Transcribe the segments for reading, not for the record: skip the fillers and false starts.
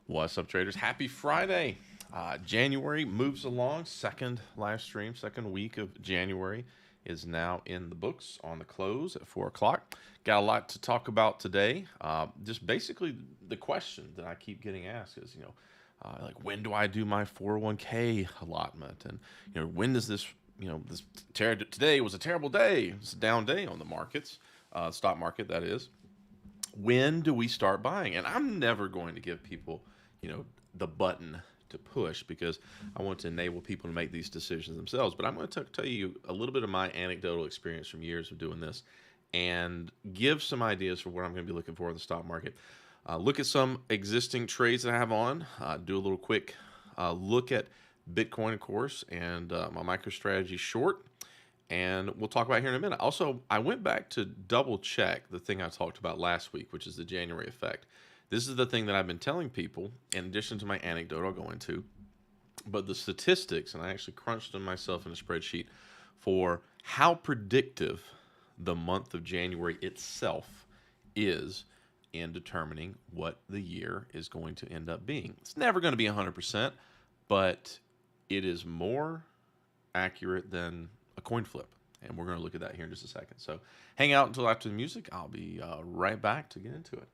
What's up, traders? Happy Friday. January moves along. Second live stream, second week of January is now in the books on the close at 4 o'clock. Got a lot to talk about today. Just basically the question that I keep getting asked is, like, when do I do my 401k allotment? And, when does this, today was a terrible day. It's a down day on the markets, stock market, that is. When do we start buying? And I'm never going to give people, the button to push, because I want to enable people to make these decisions themselves. But I'm going to tell you a little bit of my anecdotal experience from years of doing this and give some ideas for what I'm going to be looking for in the stock market. Look at some existing trades that I have on, do a little quick look at Bitcoin, of course, and my MicroStrategy short. And we'll talk about here in a minute. Also, I went back to double check the thing I talked about last week, which is the January effect. This is the thing that I've been telling people, in addition to my anecdote I'll go into, but the statistics, and I actually crunched them myself in a spreadsheet for how predictive the month of January itself is in determining what the year is going to end up being. It's never going to be 100%, but it is more accurate than a coin flip. And we're going to look at that here in just a second. So hang out until after the music. I'll be right back to get into it.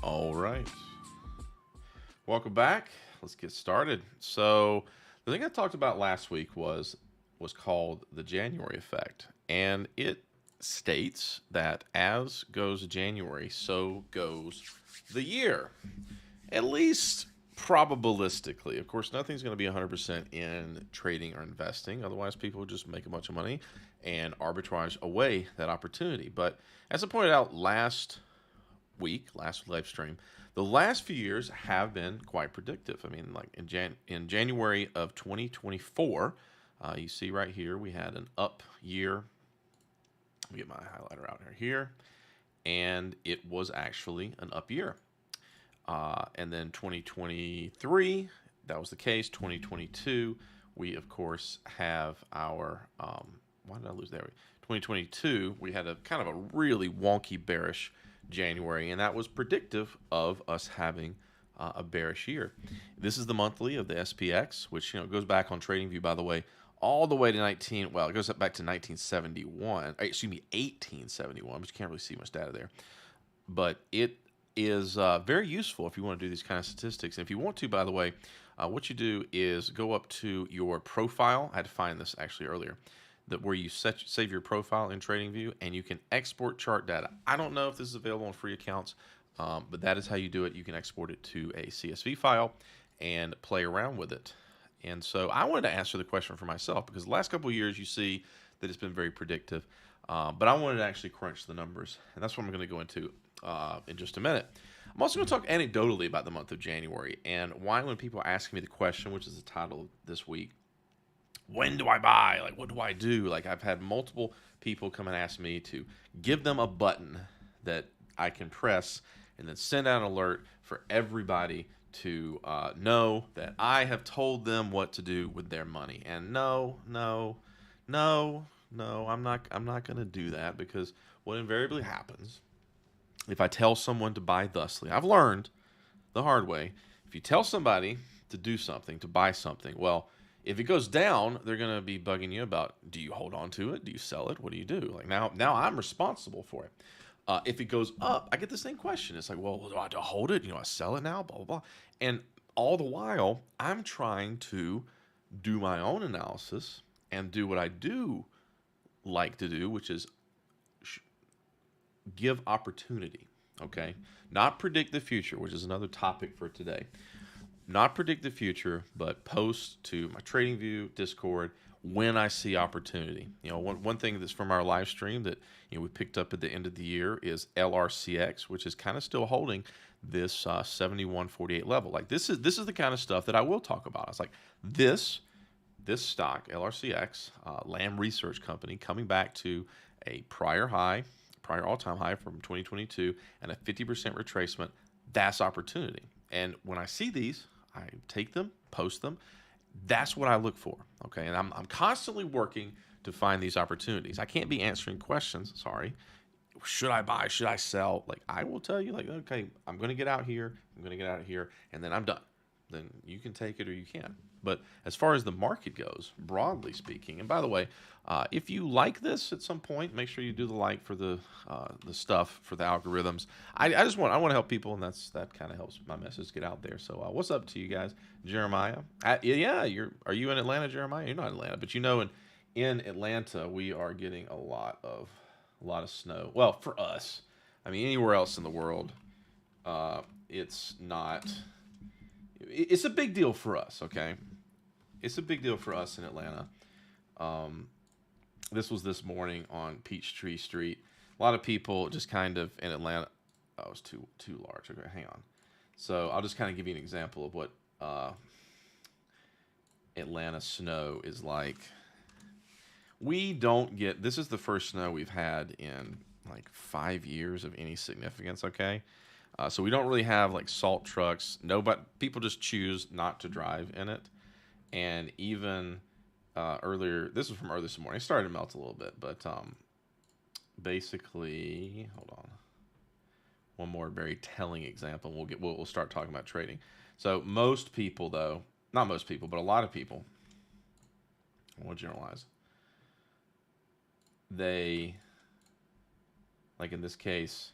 All right. Welcome back. Let's get started. So, the thing I talked about last week was called the January effect, and it states that as goes January, so goes the year. At least probabilistically. Of course, nothing's going to be 100% in trading or investing. Otherwise, people just make a bunch of money and arbitrage away that opportunity. But as I pointed out last live stream, the last few years have been quite predictive. I mean, like in January of 2024, you see right here we had an up year. Let me get my highlighter out here, and it was actually an up year. And then 2023, that was the case. 2022, we of course have our. Why did I lose there? 2022, we had a kind of a really wonky bearish January, and that was predictive of us having a bearish year. This is the monthly of the SPX, which goes back on TradingView, by the way, all the way to it goes up back to 1971. Excuse me, 1871, but you can't really see much data there. But it is very useful if you want to do these kind of statistics. And if you want to, by the way, what you do is go up to your profile. I had to find this actually earlier. Where you save your profile in TradingView, and you can export chart data. I don't know if this is available on free accounts, but that is how you do it. You can export it to a CSV file and play around with it. And so I wanted to answer the question for myself, because the last couple of years you see that it's been very predictive, but I wanted to actually crunch the numbers, and that's what I'm going to go into in just a minute. I'm also going to talk anecdotally about the month of January and why, when people ask me the question, which is the title of this week, when do I buy? Like, what do I do? Like, I've had multiple people come and ask me to give them a button that I can press and then send out an alert for everybody to know that I have told them what to do with their money. And no, I'm not going to do that, because what invariably happens if I tell someone to buy thusly, I've learned the hard way, if you tell somebody to do something, to buy something, well, if it goes down, they're going to be bugging you about, do you hold on to it? Do you sell it? What do you do? Like, now I'm responsible for it. If it goes up, I get the same question. It's like, well, do I hold it? I sell it now, blah, blah, blah. And all the while, I'm trying to do my own analysis and do what I do like to do, which is give opportunity, okay? Not predict the future, which is another topic for today. Not predict the future, but post to my TradingView Discord when I see opportunity. One thing that's from our live stream that we picked up at the end of the year is LRCX, which is kind of still holding this 71.48 level. Like, this is the kind of stuff that I will talk about. It's like this stock, LRCX, Lam Research Company, coming back to a prior all-time high from 2022 and a 50% retracement. That's opportunity. And when I see these, I take them, post them. That's what I look for, okay? And I'm constantly working to find these opportunities. I can't be answering questions, sorry. Should I buy? Should I sell? Like, I will tell you, like, okay, I'm going to get out here, and then I'm done. Then you can take it or you can't. But as far as the market goes, broadly speaking, and by the way, if you like this at some point, make sure you do the like for the stuff for the algorithms. I want to help people, and that kind of helps my message get out there. So what's up to you guys, Jeremiah? Yeah, are you in Atlanta, Jeremiah? You're not in Atlanta, but in Atlanta we are getting a lot of snow. Well, for us, I mean, anywhere else in the world, it's not. It's a big deal for us, okay? It's a big deal for us in Atlanta. This was this morning on Peachtree Street. A lot of people just kind of in Atlanta. Oh, it was too large. Okay, hang on. So I'll just kind of give you an example of what Atlanta snow is like. We don't get. This is the first snow we've had in like 5 years of any significance. Okay. So we don't really have like salt trucks. People just choose not to drive in it. And even earlier, this was from earlier this morning. It started to melt a little bit, but basically, hold on. One more very telling example. We'll start talking about trading. So most people, though, not most people, but a lot of people, I won't generalize. They, like in this case,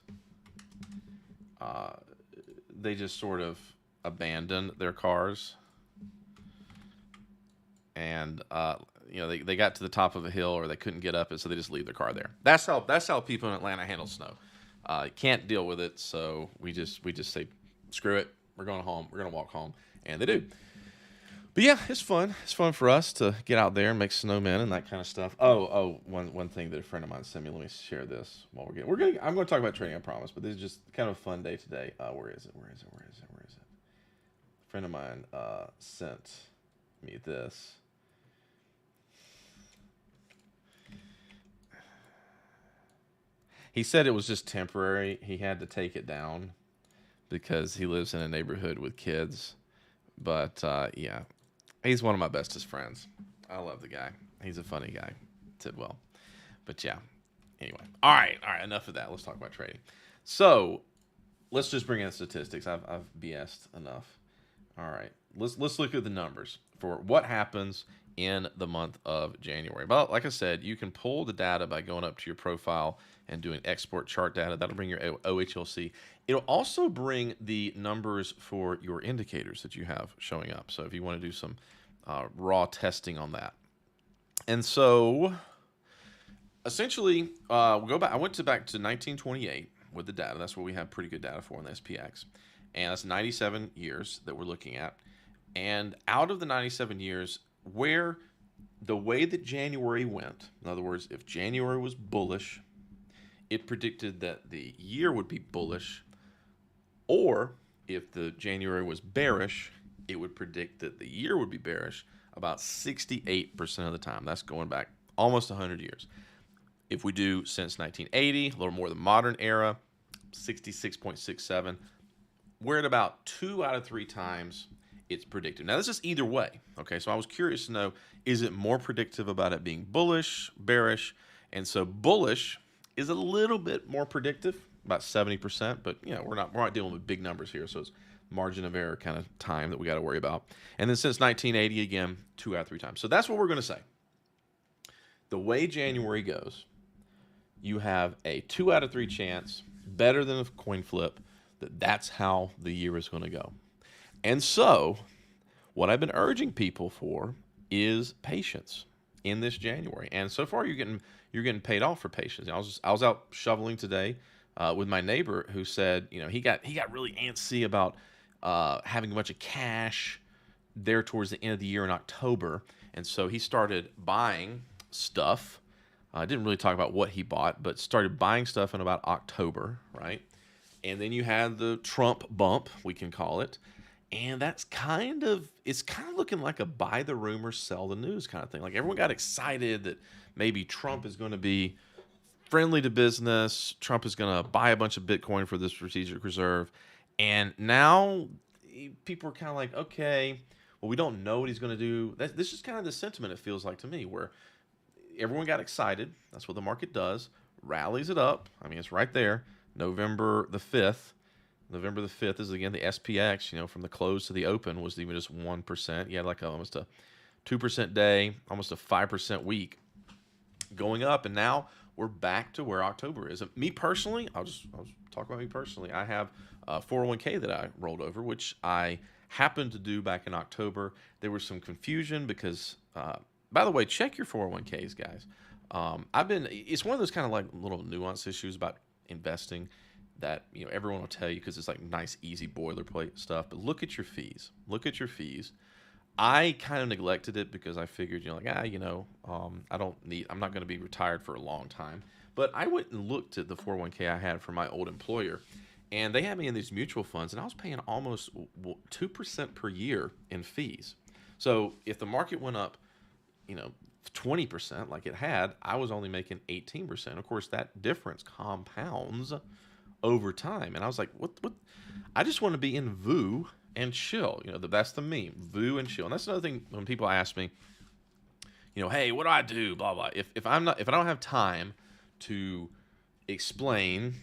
they just sort of abandoned their cars, and they got to the top of a hill or they couldn't get up it, so they just leave their car there. That's how people in Atlanta handle snow. Can't deal with it, so we just say, screw it, we're going home, we're gonna walk home, and they do. But yeah, it's fun. It's fun for us to get out there and make snowmen and that kind of stuff. One thing that a friend of mine sent me. Let me share this while I'm going to talk about trading, I promise. But this is just kind of a fun day today. Where is it? A friend of mine sent me this. He said it was just temporary. He had to take it down because he lives in a neighborhood with kids. But yeah. He's one of my bestest friends. I love the guy. He's a funny guy. Said well. But yeah. Anyway. All right. Enough of that. Let's talk about trading. So let's just bring in statistics. I've BS'd enough. All right. Let's look at the numbers for what happens in the month of January. But like I said, you can pull the data by going up to your profile and doing export chart data. That'll bring your OHLC. It'll also bring the numbers for your indicators that you have showing up. So if you want to do some raw testing on that. And so essentially, we'll go back. I went back to 1928 with the data. That's what we have pretty good data for in the SPX. And that's 97 years that we're looking at. And out of the 97 years, where the way that January went, in other words, if January was bullish, it predicted that the year would be bullish, or if the January was bearish, it would predict that the year would be bearish about 68% of the time. That's going back almost 100 years. If we do since 1980, a little more the modern era, 66.67, we're at about 2 out of 3 times it's predictive. Now, this is either way, okay? So I was curious to know, is it more predictive about it being bullish, bearish? And so bullish is a little bit more predictive, about 70%, but we're not dealing with big numbers here, so it's margin of error kind of time that we got to worry about. And then since 1980, again, 2 out of 3 times. So that's what we're going to say. The way January goes, you have a 2 out of 3 chance, better than a coin flip, that's how the year is going to go. And so what I've been urging people for is patience in this January. And so far you're getting paid off for patience. I was out shoveling today with my neighbor who said, he got really antsy about having a bunch of cash there towards the end of the year in October. And so he started buying stuff. I didn't really talk about what he bought, but started buying stuff in about October, right? And then you had the Trump bump, we can call it. And it's kind of looking like a buy the rumor, sell the news kind of thing. Like everyone got excited that maybe Trump is going to be friendly to business. Trump is going to buy a bunch of Bitcoin for the strategic reserve. And now people are kind of like, okay, well, we don't know what he's going to do. This is kind of the sentiment it feels like to me, where everyone got excited. That's what the market does. Rallies it up. I mean, it's right there. November the 5th. November the 5th is, again, the SPX, from the close to the open was even just 1%. You had like almost a 2% day, almost a 5% week going up. And now we're back to where October is. And me personally, I'll talk about me personally. I have a 401k that I rolled over, which I happened to do back in October. There was some confusion because, by the way, check your 401ks, guys. It's one of those kind of like little nuance issues about investing that everyone will tell you because it's like nice, easy boilerplate stuff. But look at your fees. I kind of neglected it because I figured, I'm not going to be retired for a long time. But I went and looked at the 401k I had for my old employer, and they had me in these mutual funds, and I was paying almost 2% per year in fees. So if the market went up, 20% like it had, I was only making 18%. Of course, that difference compounds over time. And I was like, what? I just want to be in VU and chill. That's the meme, VU and chill. And that's another thing when people ask me, hey, what do I do? Blah, blah. If I don't have time to explain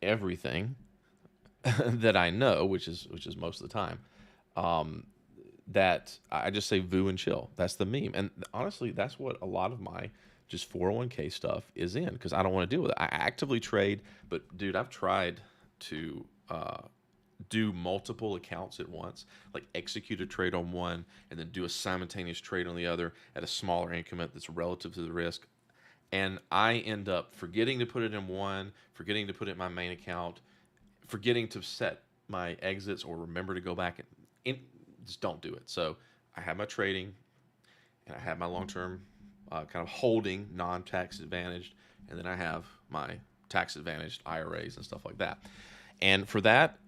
everything that I know, which is most of the time, that I just say VU and chill. That's the meme. And honestly, that's what a lot of my just 401k stuff is in, because I don't want to deal with it. I actively trade, but dude, I've tried to do multiple accounts at once, like execute a trade on one and then do a simultaneous trade on the other at a smaller increment that's relative to the risk. And I end up forgetting to put it in one, forgetting to put it in my main account, forgetting to set my exits or remember to go back and just don't do it. So I have my trading and I have my long-term kind of holding, non-tax advantaged, and then I have my tax advantaged IRAs and stuff like that. And for that,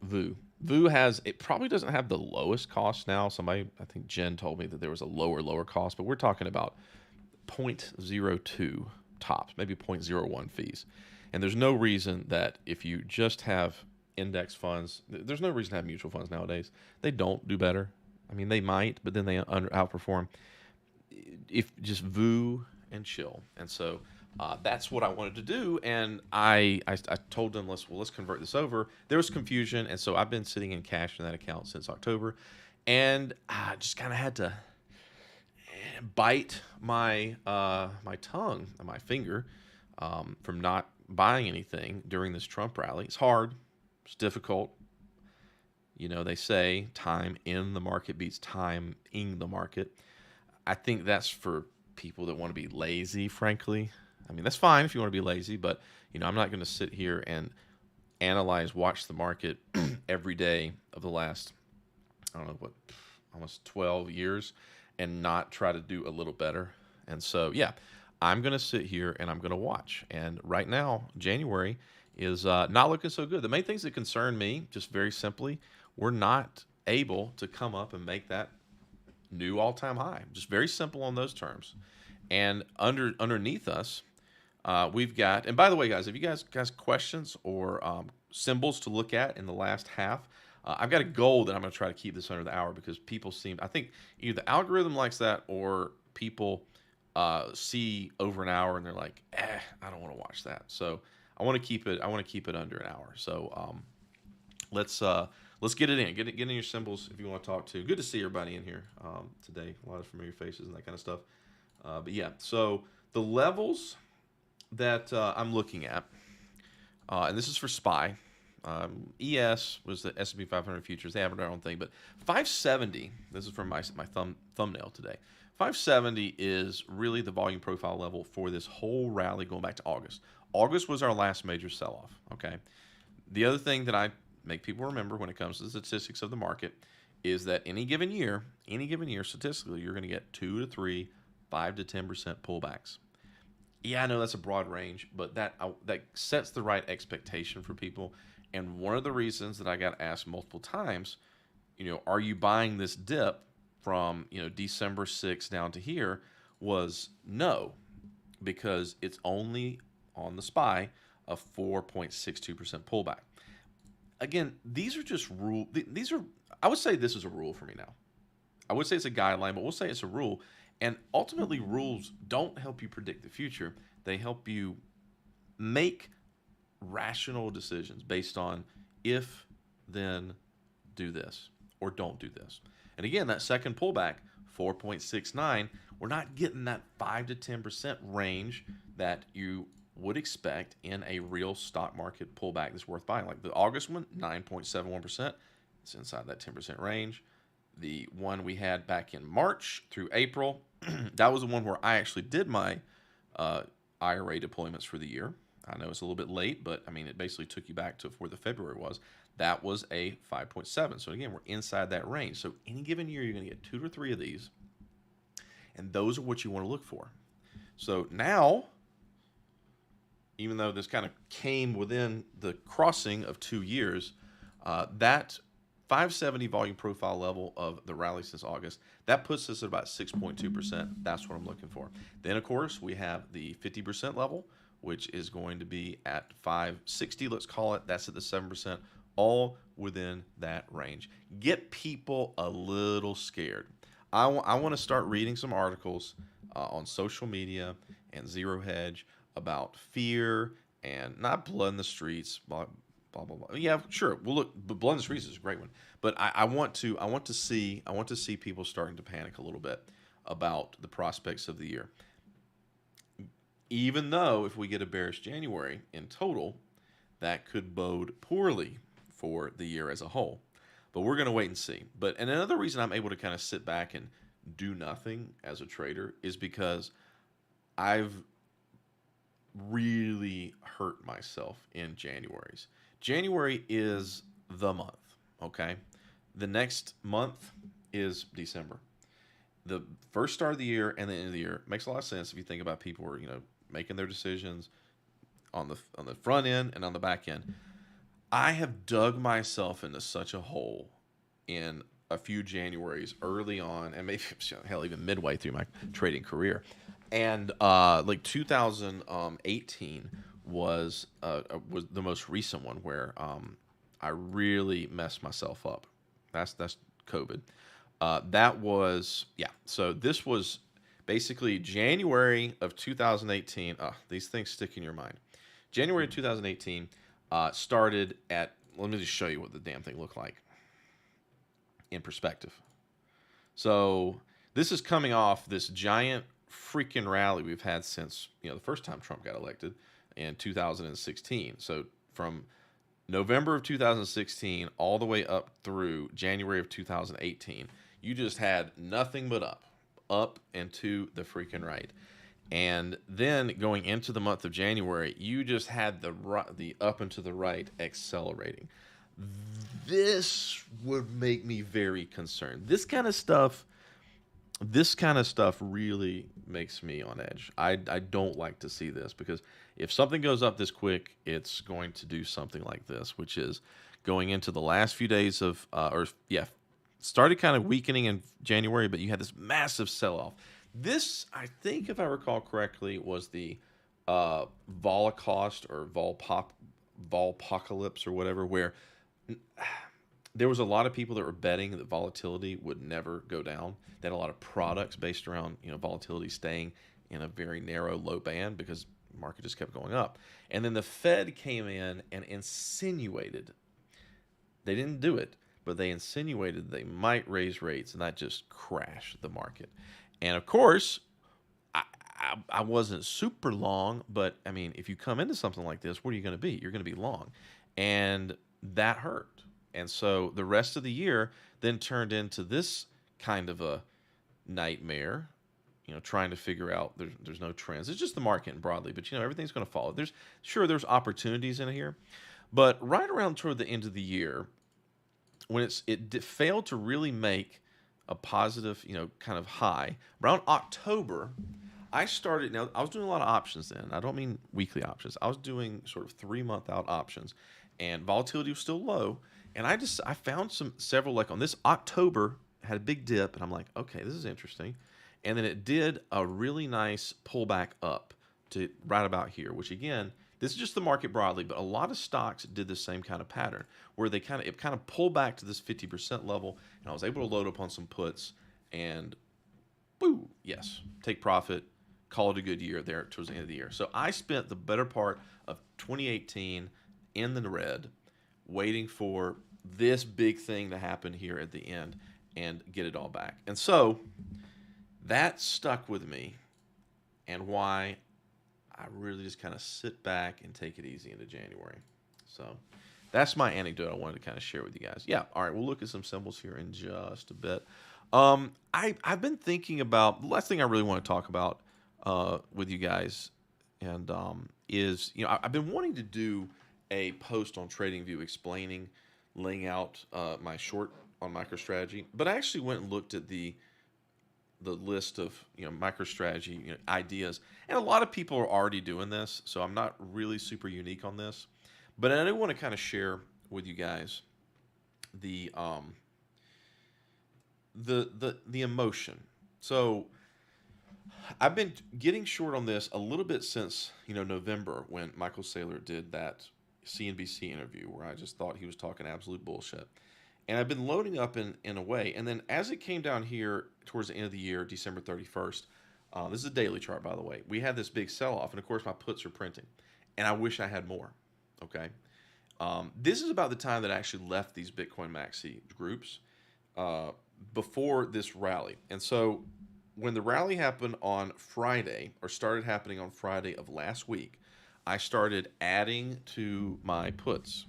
VU has, it probably doesn't have the lowest cost now. Somebody, I think Jen told me that there was a lower cost, but we're talking about 0.02 tops, maybe 0.01 fees. And there's no reason that if you just have index funds, there's no reason to have mutual funds nowadays. They don't do better. I mean, they might, but then they outperform. If just VU and chill. And so that's what I wanted to do. And I told them, let's convert this over. There was confusion. And so I've been sitting in cash in that account since October. And I just kind of had to bite my my tongue and my finger from not buying anything during this Trump rally. It's hard. It's difficult. You know, they say time in the market beats time in the market. I think that's for people that want to be lazy, frankly. I mean, that's fine if you want to be lazy, but, you know, I'm not going to sit here and watch the market every day of the last, I don't know, what, almost 12 years and not try to do a little better. And so, yeah, I'm going to sit here and I'm going to watch. And right now, January is not looking so good. The main things that concern me, just very simply, we're not able to come up and make that new all-time high. Just very simple on those terms. And underneath us, we've got, and by the way, guys, if you guys questions or symbols to look at in the last half, I've got a goal that I'm going to try to keep this under the hour because people I think either the algorithm likes that or people see over an hour and they're like, I don't want to watch that. So I want to keep it under an hour. So let's get it in. Get in your symbols if you want to talk to. Good to see everybody in here today. A lot of familiar faces and that kind of stuff. But yeah, so the levels that I'm looking at, and this is for SPY. ES was the S&P 500 futures. They have their own thing, but 570. This is from my thumbnail today. 570 is really the volume profile level for this whole rally going back to August. August was our last major sell-off. Okay. The other thing that I make people remember when it comes to the statistics of the market is that any given year, statistically, you're going to get 2 to 3, 5 to 10% pullbacks. Yeah, I know that's a broad range, but that sets the right expectation for people. And one of the reasons that I got asked multiple times, you know, are you buying this dip from, you know, December 6th down to here, was no, because it's only on the SPY a 4.62% pullback. Again, these are just rule. These are, I would say this is a rule for me now. I would say it's a guideline, but we'll say it's a rule. And ultimately, rules don't help you predict the future. They help you make rational decisions based on if, then, do this, or don't do this. And again, that second pullback, 4.69, we're not getting that 5 to 10% range that you would expect in a real stock market pullback that's worth buying. Like the August one, 9.71%. It's inside that 10% range. The one we had back in March through April, that was the one where I actually did my IRA deployments for the year. I know it's a little bit late, but I mean, it basically took you back to where the February was. That was a 5.7. So again, we're inside that range. So any given year, you're going to get 2 to 3 of these. And those are what you want to look for. So now, even though this kind of came within the crossing of 2 years, that 570 volume profile level of the rally since August, that puts us at about 6.2%. That's what I'm looking for. Then, of course, we have the 50% level, which is going to be at 560, let's call it. That's at the 7%, all within that range. Get people a little scared. I want to start reading some articles on social media and Zero Hedge about fear and not blood in the streets, blah, blah, blah, blah. Yeah, sure. Well, look, but blood in the streets is a great one. But I want to see people starting to panic a little bit about the prospects of the year. Even though if we get a bearish January in total, that could bode poorly for the year as a whole. But we're going to wait and see. And another reason I'm able to kind of sit back and do nothing as a trader is because I've really hurt myself in January's. January is the month, okay? The next month is December. The first start of the year and the end of the year makes a lot of sense if you think about people who are, making their decisions on the front end and on the back end. I have dug myself into such a hole in a few Januaries early on, and maybe hell even midway through my trading career. And like 2018 was the most recent one where I really messed myself up. That's COVID. That was So this was basically January of 2018. These things stick in your mind. January of 2018 started at. Let me just show you what the damn thing looked like in perspective. So this is coming off this giant freaking rally we've had since the first time Trump got elected in 2016. So from November of 2016 all the way up through January of 2018, you just had nothing but up and to the freaking right. And then going into the month of January, you just had the up and to the right accelerating. This would make me very concerned. This kind of stuff really makes me on edge. I don't like to see this, because if something goes up this quick, it's going to do something like this, which is going into the last few days of, started kind of weakening in January, but you had this massive sell-off. This, I think, if I recall correctly, was the Volocast or Volpocalypse or whatever, where there was a lot of people that were betting that volatility would never go down. They had a lot of products based around volatility staying in a very narrow low band because the market just kept going up. And then the Fed came in and insinuated, they didn't do it, but they insinuated they might raise rates, and that just crashed the market. And of course, I wasn't super long, but I mean, if you come into something like this, what are you going to be? You're going to be long. And that hurt. And so the rest of the year then turned into this kind of a nightmare, trying to figure out there's no trends. It's just the market broadly, but everything's going to follow. There's opportunities in here, but right around toward the end of the year, when it failed to really make a positive, kind of high, around October, I started. Now I was doing a lot of options then. I don't mean weekly options. I was doing sort of 3-month out options, and volatility was still low. And I found several, like on this October had a big dip, and I'm like, okay, this is interesting. And then it did a really nice pullback up to right about here, which again, this is just the market broadly, but a lot of stocks did the same kind of pattern where it kind of pulled back to this 50% level, and I was able to load up on some puts and boo, yes, take profit, call it a good year there towards the end of the year. So I spent the better part of 2018 in the red, waiting for this big thing to happen here at the end and get it all back. And so that stuck with me, and why I really just kind of sit back and take it easy into January. So that's my anecdote I wanted to kind of share with you guys. Yeah, all right, we'll look at some symbols here in just a bit. I've been thinking about, the last thing I really want to talk about with you guys, and is, I've been wanting to do a post on TradingView laying out my short on MicroStrategy, but I actually went and looked at the list of MicroStrategy ideas, and a lot of people are already doing this, so I'm not really super unique on this. But I do want to kind of share with you guys the emotion. So I've been getting short on this a little bit since November, when Michael Saylor did that CNBC interview where I just thought he was talking absolute bullshit. And I've been loading up in a way. And then as it came down here towards the end of the year, December 31st, this is a daily chart, by the way, we had this big sell-off. And, of course, my puts are printing. And I wish I had more, okay? This is about the time that I actually left these Bitcoin Maxi groups before this rally. And so when the rally happened on Friday, or started happening on Friday of last week, I started adding to my puts.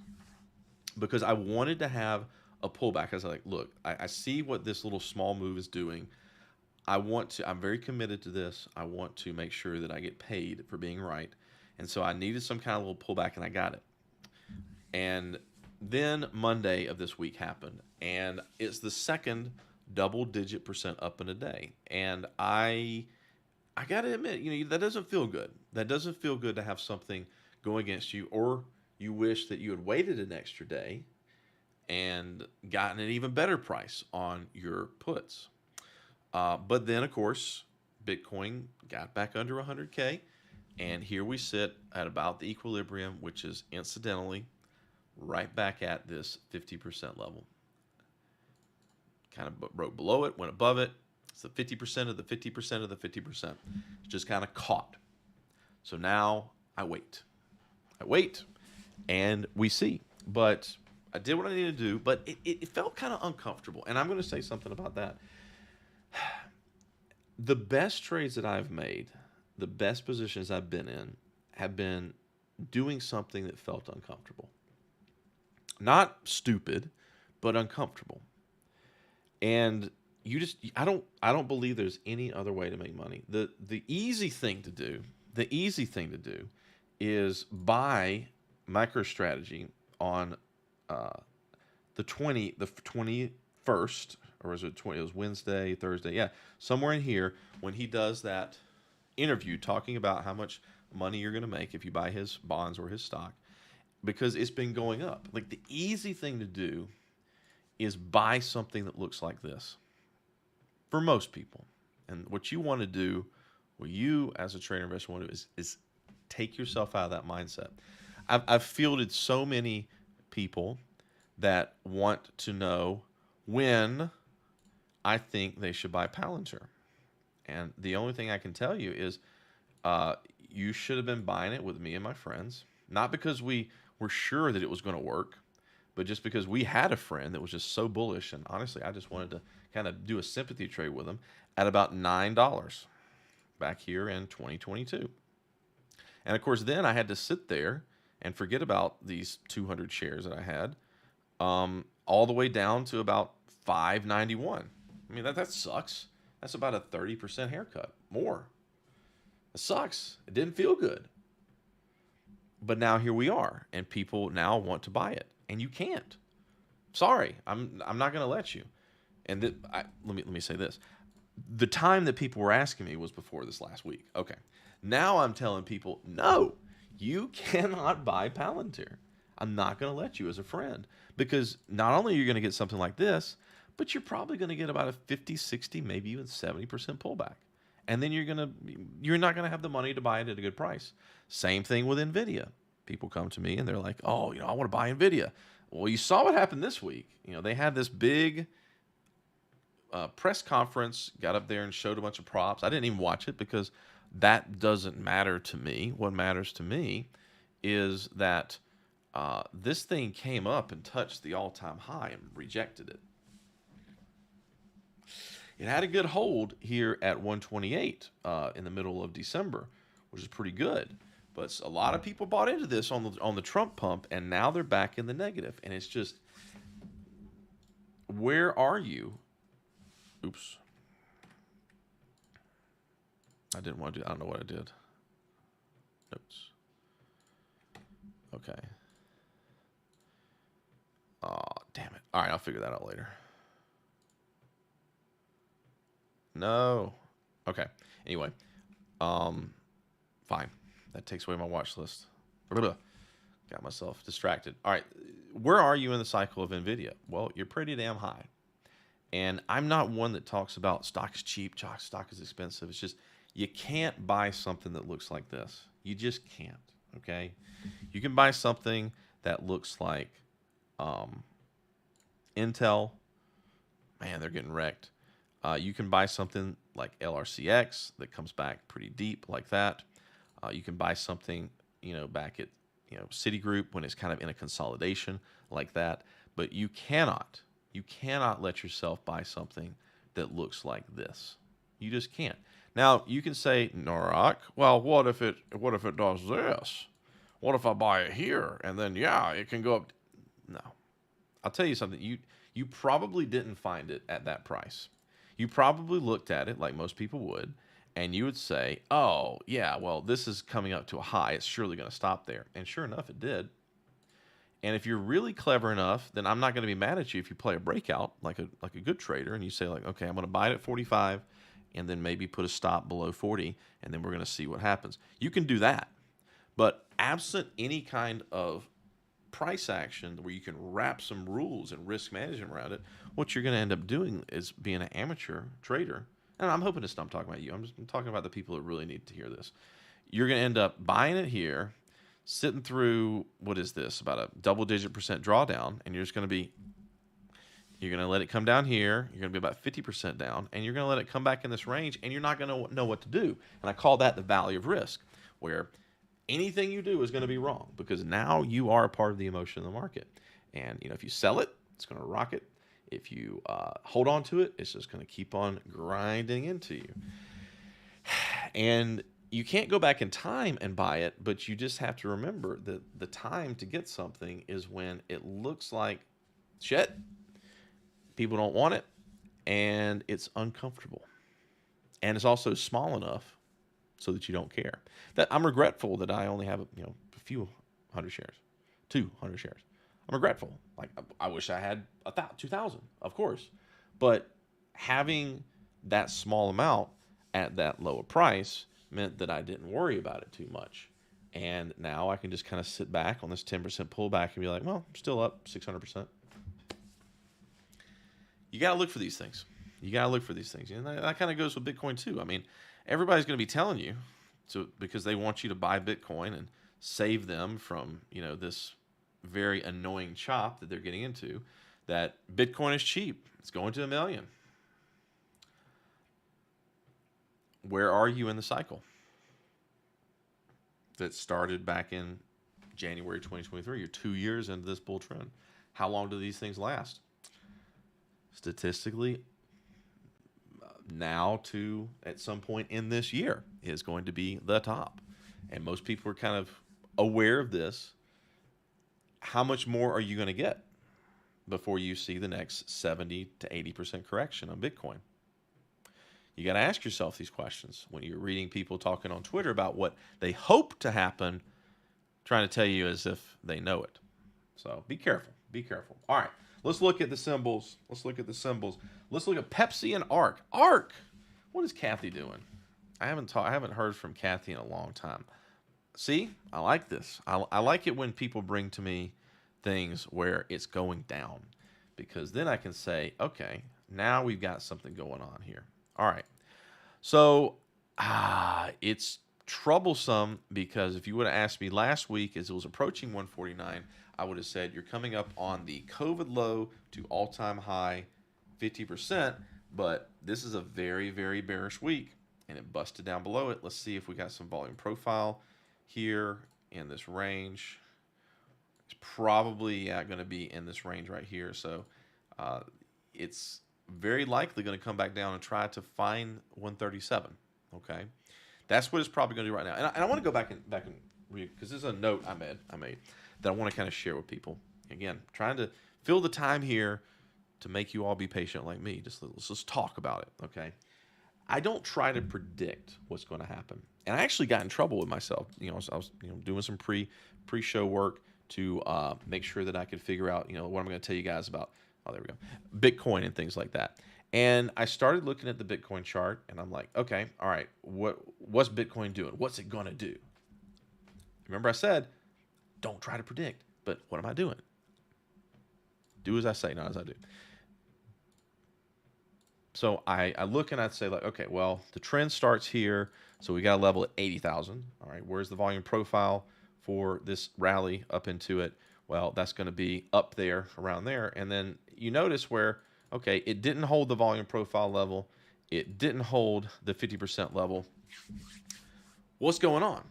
because I wanted to have a pullback. I was like, look, I see what this little small move is doing. I'm very committed to this. I want to make sure that I get paid for being right. And so I needed some kind of little pullback, and I got it. And then Monday of this week happened, and it's the second double-digit % up in a day. And I got to admit, that doesn't feel good. That doesn't feel good to have something go against you, or you wish that you had waited an extra day and gotten an even better price on your puts. But then, of course, Bitcoin got back under 100K, and here we sit at about the equilibrium, which is incidentally right back at this 50% level. Kind of broke below it, went above it. It's the 50% of the 50% of the 50%. It's just kind of caught. So now I wait. And we see. But I did what I needed to do, but it felt kind of uncomfortable. And I'm going to say something about that. The best trades that I've made, the best positions I've been in, have been doing something that felt uncomfortable. Not stupid, but uncomfortable. And I don't believe there's any other way to make money. The easy thing to do is buy MicroStrategy on the 21st, or was it 20? It was Wednesday, Thursday, yeah, somewhere in here, when he does that interview talking about how much money you're going to make if you buy his bonds or his stock, because it's been going up. Like, the easy thing to do is buy something that looks like this for most people. And what you want to do, what you as a trader investor want to do is take yourself out of that mindset. I've fielded so many people that want to know when I think they should buy Palantir. And the only thing I can tell you is you should have been buying it with me and my friends, not because we were sure that it was going to work, but just because we had a friend that was just so bullish. And honestly, I just wanted to kind of do a sympathy trade with him at about $9 back here in 2022. And of course, then I had to sit there and forget about these 200 shares that I had, all the way down to about $5.91. I mean, that sucks. That's about a 30% haircut, more. It sucks. It didn't feel good. But now here we are, and people now want to buy it, and you can't. Sorry, I'm not going to let you. And let me say this: the time that people were asking me was before this last week. Okay, now I'm telling people, no, you cannot buy Palantir. I'm not going to let you as a friend, because not only are you going to get something like this, but you're probably going to get about a 50, 60, maybe even 70% pullback. And then you're not going to have the money to buy it at a good price. Same thing with NVIDIA. People come to me and they're like, oh, I want to buy NVIDIA. Well, you saw what happened this week. They had this big press conference, got up there and showed a bunch of props. I didn't even watch it because that doesn't matter to me. What matters to me is that this thing came up and touched the all-time high and rejected it. It had a good hold here at 128 in the middle of December, which is pretty good. But a lot of people bought into this on the Trump pump, and now they're back in the negative. And it's just, where are you? Oops. I didn't want to do. I don't know what I did. Oops. Okay. Oh, damn it. All right, I'll figure that out later. No. Okay. Anyway, fine. That takes away my watch list. Got myself distracted. All right. Where are you in the cycle of NVIDIA? Well, you're pretty damn high. And I'm not one that talks about stock is cheap, stock is expensive. It's just, you can't buy something that looks like this. You just can't. Okay. You can buy something that looks like Intel. Man, they're getting wrecked. You can buy something like LRCX that comes back pretty deep like that. You can buy something, back at, Citigroup when it's kind of in a consolidation like that. But you cannot let yourself buy something that looks like this. You just can't. Now, you can say, Norak, well, what if it does this? What if I buy it here and then, it can go up? No, I'll tell you something. You probably didn't find it at that price. You probably looked at it like most people would, and you would say, "Oh, yeah, well, this is coming up to a high. It's surely going to stop there." And sure enough, it did. And if you're really clever enough, then I'm not going to be mad at you if you play a breakout like a good trader and you say like, "Okay, I'm going to buy it at 45 and then maybe put a stop below 40 and then we're going to see what happens." You can do that. But absent any kind of price action where you can wrap some rules and risk management around it, what you're going to end up doing is being an amateur trader. And I'm hoping to stop talking about you. I'm talking about the people that really need to hear this. You're going to end up buying it here, sitting through, what is this, about a double-digit percent drawdown, and you're going to let it come down here. You're going to be about 50% down, and you're going to let it come back in this range, and you're not going to know what to do. And I call that the valley of risk, where anything you do is going to be wrong because now you are a part of the emotion of the market. And if you sell it, it's going to rocket. If you hold on to it, it's just going to keep on grinding into you. And you can't go back in time and buy it, but you just have to remember that the time to get something is when it looks like shit, people don't want it, and it's uncomfortable. And it's also small enough so that you don't care. That I'm regretful that I only have a few hundred shares, 200 shares. I'm regretful. Like I wish I had 2,000, of course, but having that small amount at that lower price meant that I didn't worry about it too much. And now I can just kind of sit back on this 10% pullback and be like, well, I'm still up 600%. You got to look for these things. And that kind of goes with Bitcoin too. I mean, everybody's going to be telling you because they want you to buy Bitcoin and save them from, this very annoying chop that they're getting into, that Bitcoin is cheap. It's going to 1 million. Where are you in the cycle that started back in January 2023? You're 2 years into this bull trend. How long do these things last? Statistically, now to at some point in this year is going to be the top. And most people are kind of aware of this. How much more are you going to get before you see the next 70 to 80% correction on Bitcoin? You got to ask yourself these questions when you're reading people talking on Twitter about what they hope to happen, trying to tell you as if they know it. So be careful. All right, let's look at the symbols. Let's look at Pepsi and ARK. ARK, what is Kathy doing? I haven't heard from Kathy in a long time. See, I like this. I like it when people bring to me things where it's going down, because then I can say, okay, now we've got something going on here. All right. So it's troublesome because if you would have asked me last week as it was approaching 149, I would have said you're coming up on the COVID low to all-time high 50%, but this is a very, very bearish week, and it busted down below it. Let's see if we got some volume profile here in this range. It's probably going to be in this range right here. So it's very likely going to come back down and try to find 137. Okay, that's what it's probably going to do right now. And I want to go back and read, because there's a note I made that I want to kind of share with people. Again, trying to fill the time here to make you all be patient like me. Let's just talk about it. Okay, I don't try to predict what's going to happen, and I actually got in trouble with myself. I was doing some pre-show work to make sure that I could figure out what I'm going to tell you guys about. Oh, there we go. Bitcoin and things like that. And I started looking at the Bitcoin chart, and I'm like, okay, all right, what's Bitcoin doing? What's it going to do? Remember I said, don't try to predict, but what am I doing? Do as I say, not as I do. So I look and I'd say like, okay, well, the trend starts here, so we got a level at 80,000. All right, where's the volume profile for this rally up into it? Well, that's going to be up there, around there. And then you notice where, okay, it didn't hold the volume profile level. It didn't hold the 50% level. What's going on?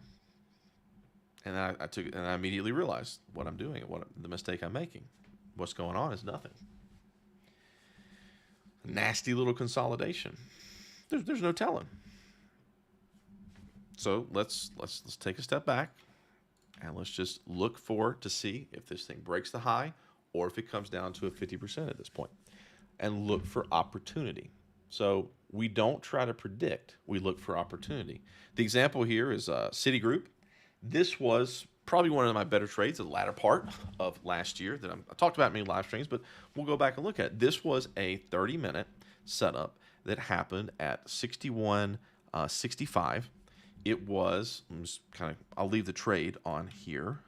And I immediately realized what I'm doing, the mistake I'm making. What's going on is nothing. Nasty little consolidation. There's no telling. So let's take a step back. And let's just look to see if this thing breaks the high or if it comes down to a 50% at this point, and look for opportunity. So we don't try to predict, we look for opportunity. The example here is Citigroup. This was probably one of my better trades the latter part of last year that I talked about in many live streams, but we'll go back and look at it. This was a 30-minute setup that happened at 61.65. It was, I'll leave the trade on here,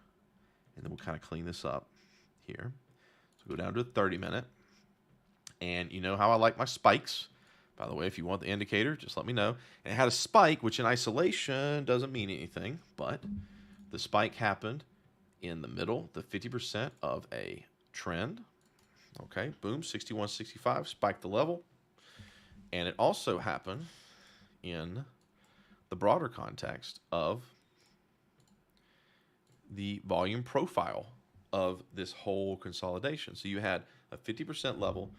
and then we'll kind of clean this up here. So go down to a 30-minute, and you know how I like my spikes. By the way, if you want the indicator, just let me know. And it had a spike, which in isolation doesn't mean anything, but the spike happened in the middle, the 50% of a trend. Okay, boom, 61.65, spiked the level. And it also happened in the broader context of the volume profile of this whole consolidation. So you had a 50% level,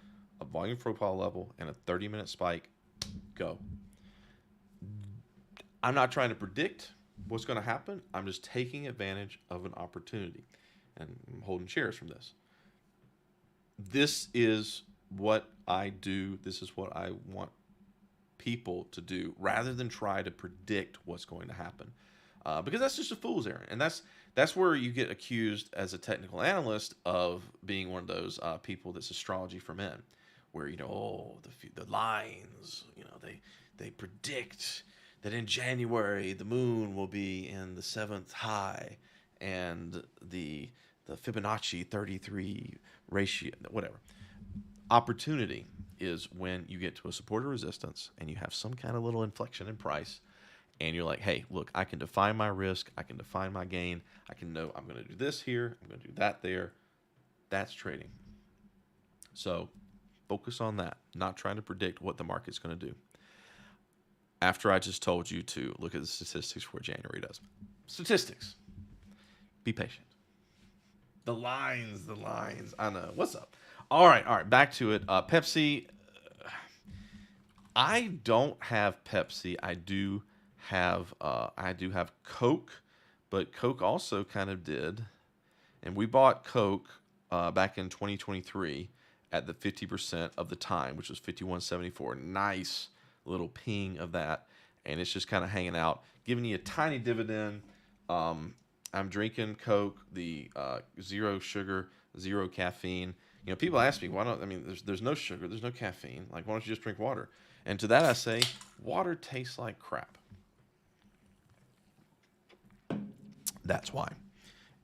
a volume profile level, and a 30-minute spike. Go. I'm not trying to predict what's going to happen. I'm just taking advantage of an opportunity, and I'm holding shares from this. This is what I do. This is what I want people to do, rather than try to predict what's going to happen, because that's just a fool's errand, and that's where you get accused as a technical analyst of being one of those people that's astrology for men, where the lines, they predict that in January the moon will be in the 7th high, and the Fibonacci 33 ratio, whatever. Opportunity is when you get to a support or resistance and you have some kind of little inflection in price, and you're like, hey, look, I can define my risk, I can define my gain, I can know I'm going to do this here, I'm going to do that there. That's trading. So focus on that, not trying to predict what the market's going to do. After I just told you to look at the statistics for what January does. Statistics. Be patient. The lines. I know. What's up? All right. Back to it. Pepsi. I don't have Pepsi. I do have Coke, but Coke also kind of did, and we bought Coke back in 2023 at the 50% of the time, which was 51.74. Nice little ping of that, and it's just kind of hanging out, giving you a tiny dividend. I'm drinking Coke, the zero sugar, zero caffeine. People ask me, why don't, there's no sugar, there's no caffeine. Like, why don't you just drink water? And to that I say, water tastes like crap. That's why.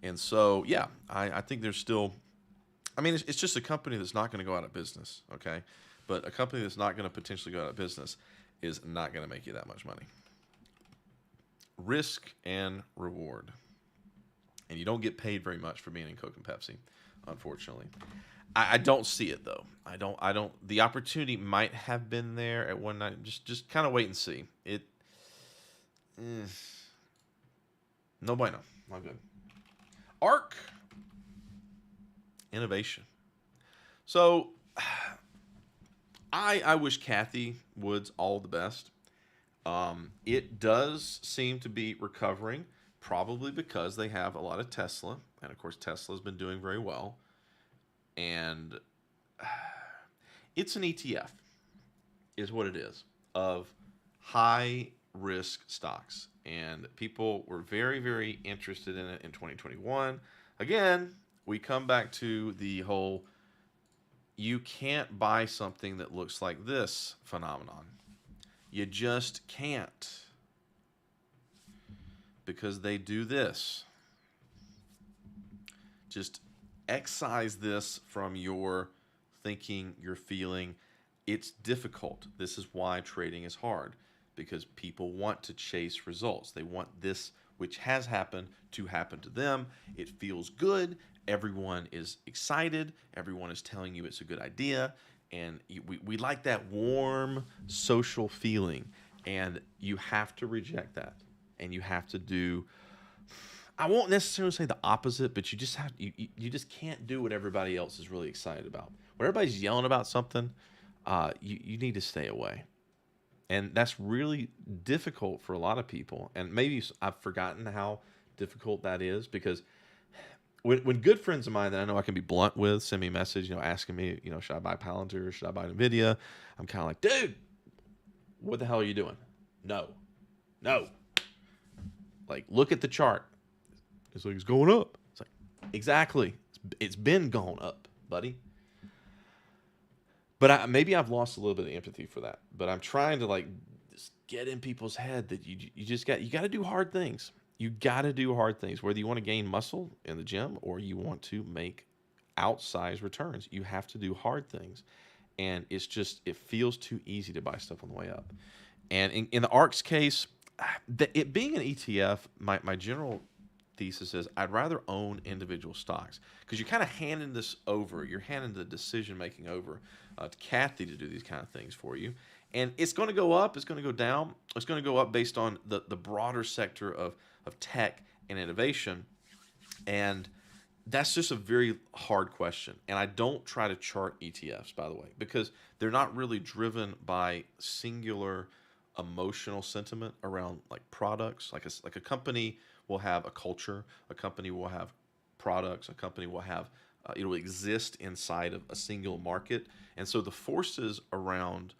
And so, yeah, I think there's still, it's just a company that's not going to go out of business, okay? But a company that's not going to potentially go out of business is not going to make you that much money. Risk and reward. And you don't get paid very much for being in Coke and Pepsi, unfortunately. I don't see it, though. I don't. The opportunity might have been there at one night. Just kind of wait and see. No bueno. Not good. ARC. Innovation. So, I wish Kathy Woods all the best. It does seem to be recovering, probably because they have a lot of Tesla. And, of course, Tesla's been doing very well. And it's an ETF, is what it is, of high-risk stocks. And people were very, very interested in it in 2021. Again, we come back to the whole, you can't buy something that looks like this phenomenon. You just can't. Because they do this. Just excise this from your thinking, your feeling. It's difficult. This is why trading is hard, because people want to chase results. They want this, which has happened, to happen to them. It feels good. Everyone is excited. Everyone is telling you it's a good idea. And we like that warm social feeling. And you have to reject that. And you have to do, I won't necessarily say the opposite, but you just have, you just can't do what everybody else is really excited about. When everybody's yelling about something, you need to stay away. And that's really difficult for a lot of people. And maybe I've forgotten how difficult that is, because when good friends of mine that I know I can be blunt with send me a message, asking me, should I buy Palantir or should I buy Nvidia? I'm kind of like, dude, what the hell are you doing? No, no. Like, look at the chart. It's like it's going up. It's like, exactly. It's been going up, buddy. But maybe I've lost a little bit of empathy for that. But I'm trying to like just get in people's head that you got to do hard things. You got to do hard things, whether you want to gain muscle in the gym or you want to make outsized returns. You have to do hard things, and it feels too easy to buy stuff on the way up. And in the ARK's case, it being an ETF, my general thesis is I'd rather own individual stocks because you're kind of handing this over. You're handing the decision making over to Kathy to do these kind of things for you. And it's going to go up. It's going to go down. It's going to go up based on the broader sector of tech and innovation. And that's just a very hard question. And I don't try to chart ETFs, by the way, because they're not really driven by singular emotional sentiment around like products. Like a company will have a culture, a company will have products, a company will have it'll exist inside of a single market. And so the forces around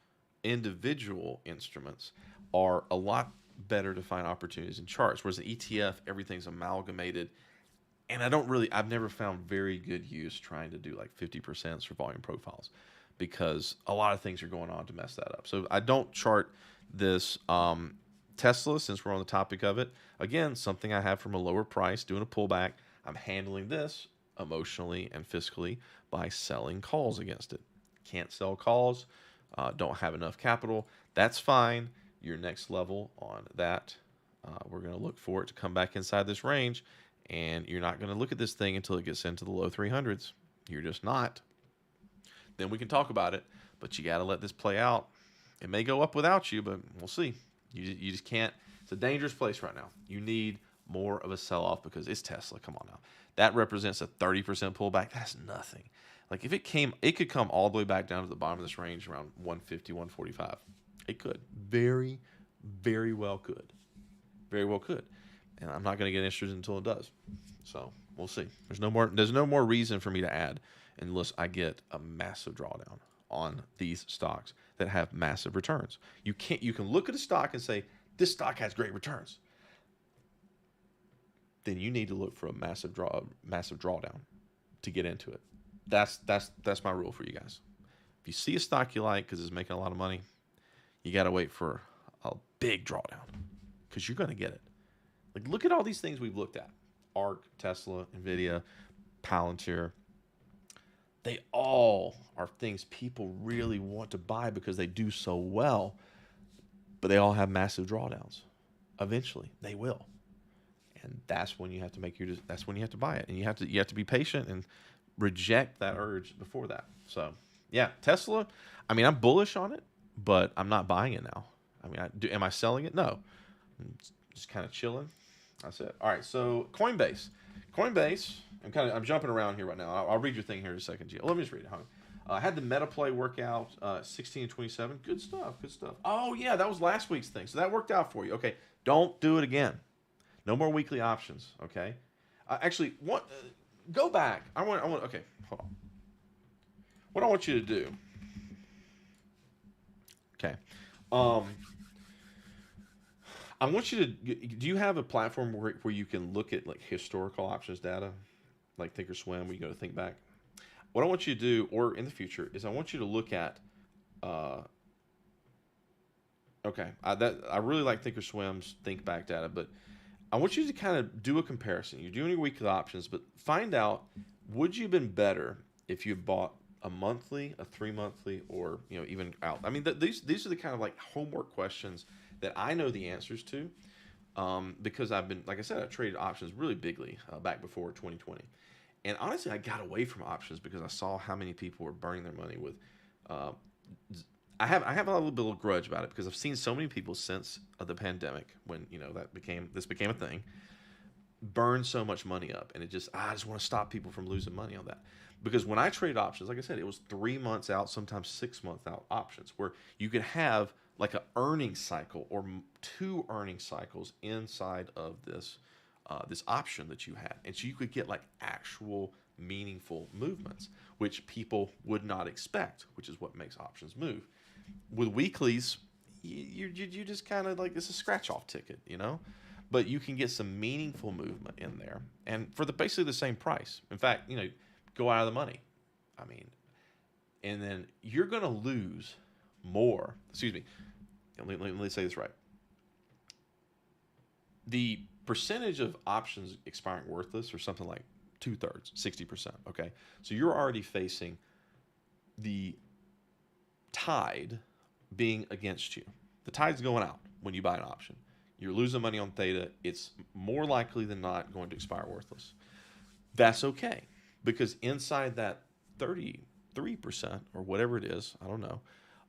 individual instruments are a lot better to find opportunities in charts. Whereas an ETF, everything's amalgamated. And I've never found very good use trying to do like 50% for volume profiles because a lot of things are going on to mess that up. So I don't chart this Tesla, since we're on the topic of it. Again, something I have from a lower price, doing a pullback. I'm handling this emotionally and fiscally by selling calls against it. Can't sell calls, don't have enough capital. That's fine. Your next level on that, we're going to look for it to come back inside this range. And you're not going to look at this thing until it gets into the low 300s. You're just not. Then we can talk about it, but you got to let this play out. It may go up without you, but we'll see. You just can't. It's a dangerous place right now. You need more of a sell-off because it's Tesla. Come on now. That represents a 30% pullback. That's nothing. Like if it could come all the way back down to the bottom of this range around 150, 145. It could. Very, very well could. Very well could. And I'm not going to get interested until it does. So we'll see. There's no more reason for me to add unless I get a massive drawdown on these stocks that have massive returns. You can look at a stock and say, this stock has great returns. Then you need to look for a massive drawdown to get into it. That's my rule for you guys. If you see a stock you like because it's making a lot of money, you got to wait for a big drawdown because you're going to get it. Like, look at all these things we've looked at. ARK, Tesla, Nvidia, Palantir. They all are things people really want to buy because they do so well, but they all have massive drawdowns. Eventually, they will. And that's when you have to that's when you have to buy it. And you have to be patient and reject that urge before that. So, yeah, Tesla, I mean, I'm bullish on it, but I'm not buying it now. I mean, am I selling it? No. I'm just kind of chilling. That's it. All right, so Coinbase, I'm jumping around here right now. I'll read your thing here in a second, Gio. Let me just read it. I had the MetaPlay workout, 16 and 27. Good stuff. Oh yeah, that was last week's thing, so that worked out for you. Okay, don't do it again. No more weekly options. Okay, actually, go back. I want. Okay, hold on. What I want you to do. Okay. I want you to. Do you have a platform where you can look at like historical options data, like Thinkorswim, where you go to think back? What I want you to do, or in the future, is I want you to look at. Okay, I really like Thinkorswim's think back data, but I want you to kind of do a comparison. You're doing your weekly options, but find out would you have been better if you bought a monthly, a 3-monthly, or even out. I mean, these are the kind of like homework questions that I know the answers to, because I've been, like I said, I traded options really bigly back before 2020, and honestly, I got away from options because I saw how many people were burning their money with. I have a little bit of grudge about it because I've seen so many people since the pandemic, when this became a thing, burn so much money up, and I just want to stop people from losing money on that. Because when I trade options, like I said, it was 3 months out, sometimes 6 months out options, where you could have like an earnings cycle or 2 earnings cycles inside of this this option that you had, and so you could get like actual meaningful movements, which people would not expect, which is what makes options move. With weeklies, you just kind of like, it's a scratch off ticket, but you can get some meaningful movement in there, and for basically the same price. In fact, go out of the money. I mean, and then you're going to lose more. Excuse me. Let me say this right. The percentage of options expiring worthless are something like 2/3, 60%. Okay, so you're already facing the tide being against you. The tide's going out when you buy an option. You're losing money on theta. It's more likely than not going to expire worthless. That's okay, because inside that 33% or whatever it is, I don't know,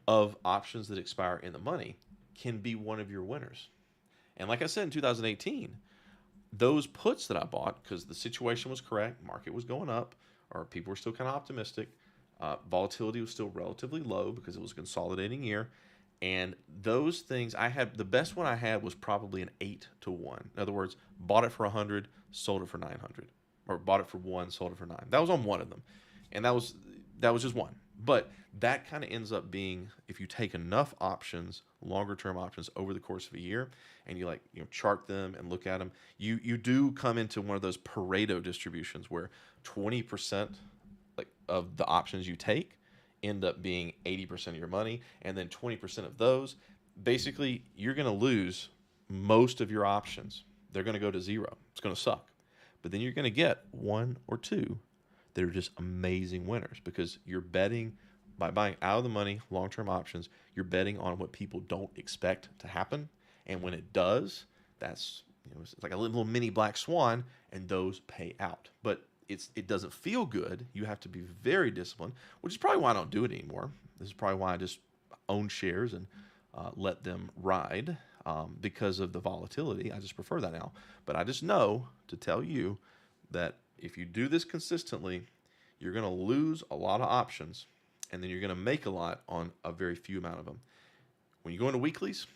of options that expire in the money can be one of your winners. And like I said, in 2018, those puts that I bought, because the situation was correct, market was going up, or people were still kind of optimistic, volatility was still relatively low because it was a consolidating year, and those things, the best one I had was probably an 8-to-1. In other words, bought it for 100, sold it for 900, or bought it for 1, sold it for 9. That was on one of them, and that was just one. But that kind of ends up being, if you take enough options, longer term options over the course of a year, and you chart them and look at them, you do come into one of those Pareto distributions where 20% of the options you take end up being 80% of your money, and then 20% of those, basically you're going to lose most of your options. They're going to go to zero. It's going to suck. But then you're going to get one or two that are just amazing winners, because you're betting, by buying out of the money long-term options, you're betting on what people don't expect to happen. And when it does, that's, it's like a little mini black swan, and those pay out. But it doesn't feel good. You have to be very disciplined, which is probably why I don't do it anymore. This is probably why I just own shares and let them ride, because of the volatility. I just prefer that now. But I just know to tell you that if you do this consistently, you're going to lose a lot of options, and then you're going to make a lot on a very few amount of them. When you go into weeklies,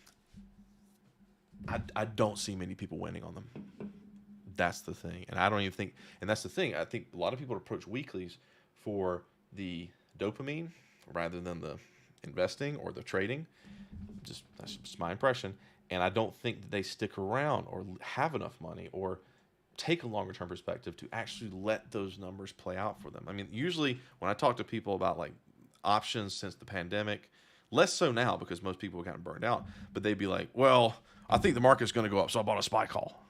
I don't see many people winning on them. That's the thing. And I don't even think, and that's the thing, I think a lot of people approach weeklies for the dopamine rather than the investing or the trading. That's just my impression. And I don't think that they stick around or have enough money or take a longer term perspective to actually let those numbers play out for them. I mean, usually when I talk to people about like options since the pandemic, less so now because most people have gotten burned out, but they'd be like, well, I think the market's going to go up, so I bought a SPY call.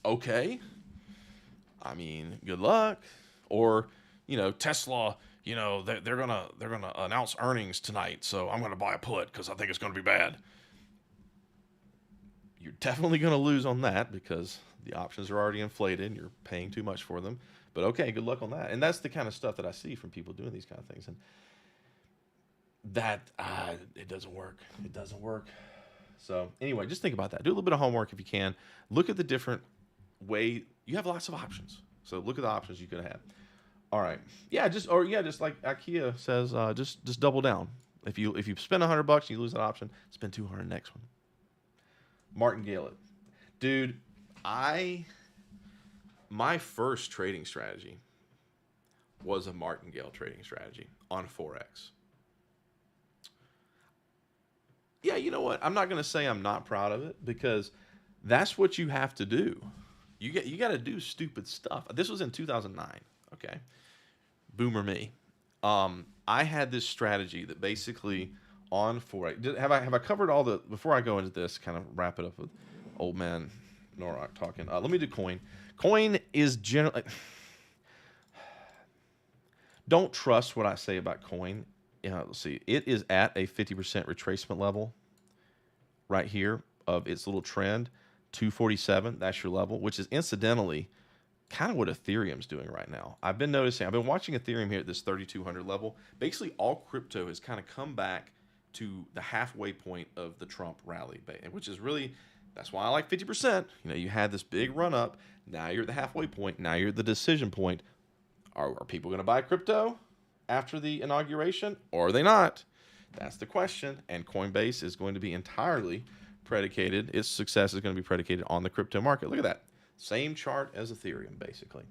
Okay. I mean, good luck. Or, Tesla, they're gonna announce earnings tonight, so I'm gonna buy a put because I think it's gonna be bad. You're definitely gonna lose on that because the options are already inflated and you're paying too much for them. But okay, good luck on that. And that's the kind of stuff that I see from people doing these kind of things. And that it doesn't work. It doesn't work. So anyway, just think about that. Do a little bit of homework if you can. Look at the different way. You have lots of options. So look at the options you could have. All right. Yeah, just like IKEA says, just double down. If you spend $100 and you lose that option, spend $200 next one. Martingale, dude. My first trading strategy was a martingale trading strategy on Forex. Yeah, you know what? I'm not going to say I'm not proud of it because that's what you have to do. You got to do stupid stuff. This was in 2009. Okay, boomer me. I had this strategy that basically on Forex. Have I covered all the? Before I go into this, kind of wrap it up with old man Norok talking. Let me do coin. Coin is generally. Don't trust what I say about coin. Let's see. It is at a 50% retracement level right here of its little trend. 247. That's your level, which is incidentally kind of what Ethereum's doing right now. I've been watching Ethereum here at this 3,200 level. Basically, all crypto has kind of come back to the halfway point of the Trump rally, which is really, that's why I like 50%. You had this big run up. Now you're at the halfway point. Now you're at the decision point. Are people going to buy crypto after the inauguration, or are they not? That's the question. And Coinbase is going to be entirely predicated, its success is going to be predicated on the crypto market. Look at that. Same chart as Ethereum, basically.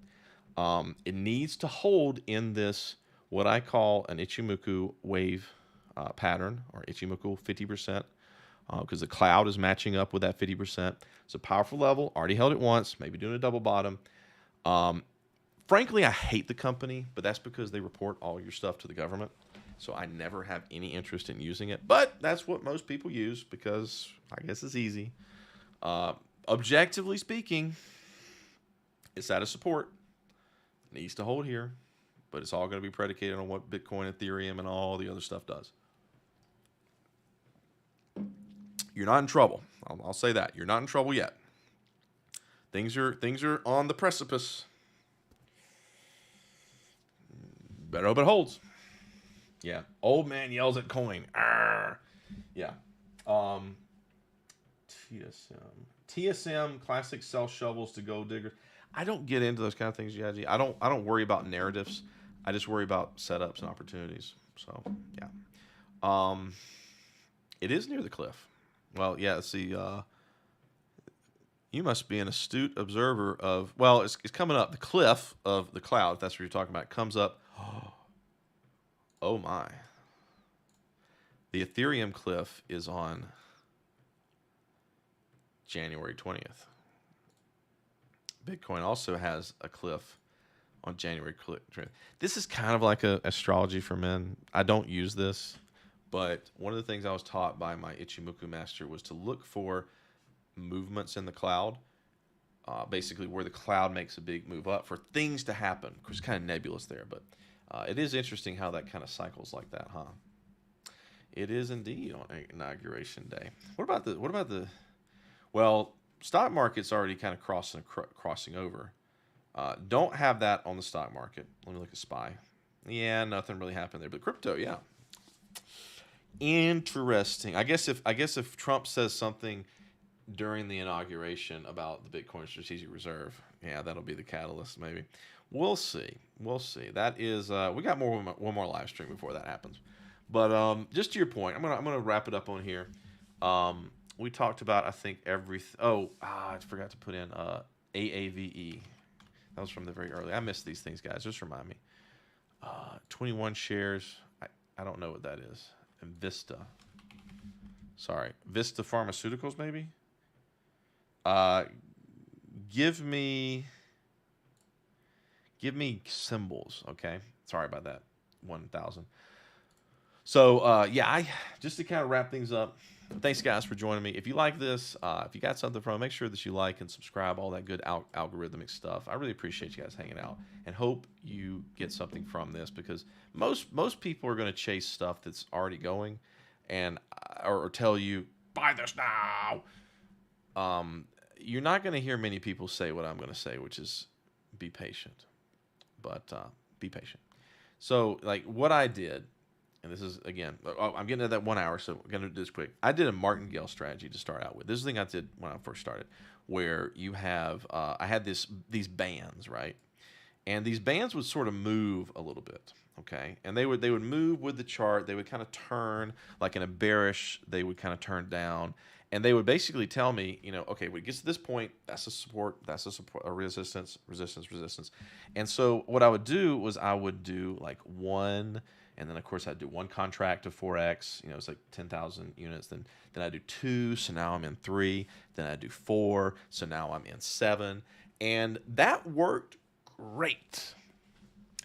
It needs to hold in this, what I call an Ichimoku wave pattern, or Ichimoku 50%, because the cloud is matching up with that 50%. It's a powerful level, already held it once, maybe doing a double bottom. Frankly, I hate the company, but that's because they report all your stuff to the government. So I never have any interest in using it. But that's what most people use because I guess it's easy. Objectively speaking, it's out of support. It needs to hold here. But it's all going to be predicated on what Bitcoin, Ethereum, and all the other stuff does. You're not in trouble. I'll say that. You're not in trouble yet. Things are on the precipice. Better hope it holds. Yeah. Old man yells at coin. Arr. Yeah. TSM, classic sell shovels to gold diggers. I don't get into those kind of things, Yaji. I don't worry about narratives. I just worry about setups and opportunities. So yeah. It is near the cliff. Well, yeah. Let's see. You must be an astute observer of. Well, it's coming up. The cliff of the cloud. If that's what you're talking about. Comes up. Oh my. The Ethereum cliff is on January 20th. Bitcoin also has a cliff on January 20th. This is kind of like a astrology for men. I don't use this, but one of the things I was taught by my Ichimoku master was to look for movements in the cloud, basically where the cloud makes a big move up for things to happen. Of course, it's kind of nebulous there, but it is interesting how that kind of cycles like that, huh? It is indeed on inauguration day. What about the? Well, stock market's already kind of crossing over. Don't have that on the stock market. Let me look at SPY. Yeah, nothing really happened there, but crypto, yeah. Interesting. I guess if Trump says something during the inauguration about the Bitcoin Strategic Reserve, yeah, that'll be the catalyst. Maybe we'll see. We'll see. That is, we got one more live stream before that happens. But just to your point, I'm gonna wrap it up on here. We talked about, I think, everything. I forgot to put in AAVE. That was from the very early. I missed these things, guys. Just remind me. 21 shares. I don't know what that is. And Vista. Sorry, Vista Pharmaceuticals, maybe. Give me symbols, okay? Sorry about that. 1,000. So yeah, just to kind of wrap things up. Thanks, guys, for joining me. If you like this, if you got something from it, make sure that you like and subscribe, all that good algorithmic stuff. I really appreciate you guys hanging out and hope you get something from this, because most people are going to chase stuff that's already going and or tell you, buy this now. You're not going to hear many people say what I'm going to say, which is be patient. But be patient. So, like, what I did, and this is, again, I'm getting to that 1 hour, so I'm going to do this quick. I did a martingale strategy to start out with. This is the thing I did when I first started, where you have, I had these bands, right? And these bands would sort of move a little bit, okay? And they would move with the chart. They would kind of turn, like in a bearish, they would kind of turn down. And they would basically tell me, okay, when it gets to this point, that's a support, a resistance. And so what I would do was I would do like one, and then of course I'd do one contract to 4x, it's like 10,000 units. Then I do 2, so now I'm in 3. Then I do 4, so now I'm in 7. And that worked great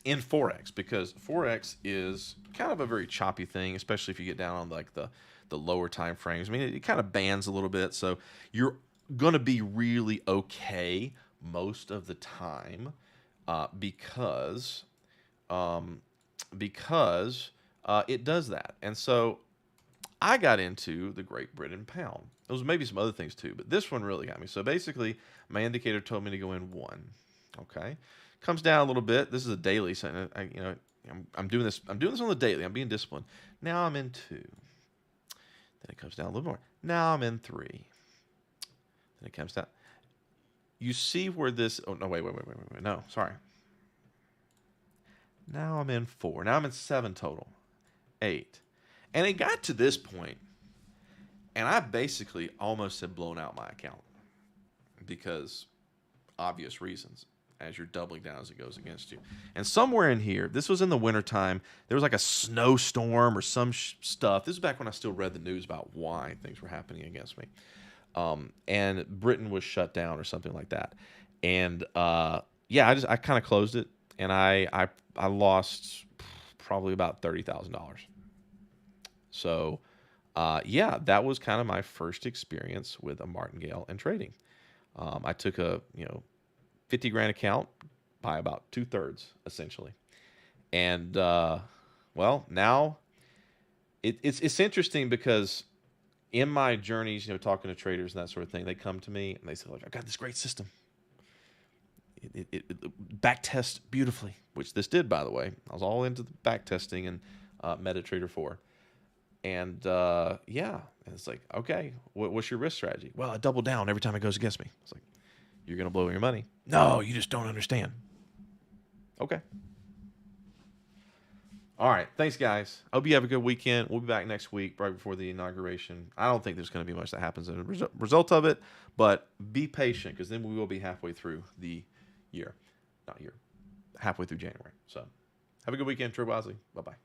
in 4x, because 4x is kind of a very choppy thing, especially if you get down on like the lower time frames. I mean, it kind of bands a little bit, so you're going to be really okay most of the time because it does that. And so I got into the Great Britain pound. There was maybe some other things too, but this one really got me. So basically, my indicator told me to go in 1. Okay, comes down a little bit. This is a daily, so I'm doing this. I'm doing this on the daily. I'm being disciplined. Now I'm in 2. Then it comes down a little more. Now I'm in 3. Then it comes down. You see where this... Oh, no, wait. No, sorry. Now I'm in 4. Now I'm in 7 total. 8. And it got to this point, And I basically almost had blown out my account because obvious reasons, as you're doubling down as it goes against you. And somewhere in here, this was in the wintertime, there was like a snowstorm or some stuff. This is back when I still read the news about why things were happening against me. And Britain was shut down or something like that. And yeah, I kind of closed it, and I lost probably about $30,000. So yeah, that was kind of my first experience with a martingale and trading. I took a 50 grand account by about 2/3 essentially, and well, now it's interesting because in my journeys, talking to traders and that sort of thing, they come to me and they say, "Look, I've got this great system. It back tests beautifully," which this did, by the way. I was all into the back testing and MetaTrader 4. And yeah, and it's like, okay, what's your risk strategy? Well, I double down every time it goes against me. It's like, you're going to blow your money. No, you just don't understand. Okay. All right. Thanks, guys. I hope you have a good weekend. We'll be back next week, right before the inauguration. I don't think there's going to be much that happens as a result of it, but be patient, because then we will be halfway through the year. Not year. Halfway through January. So have a good weekend. Trade wisely. Bye-bye.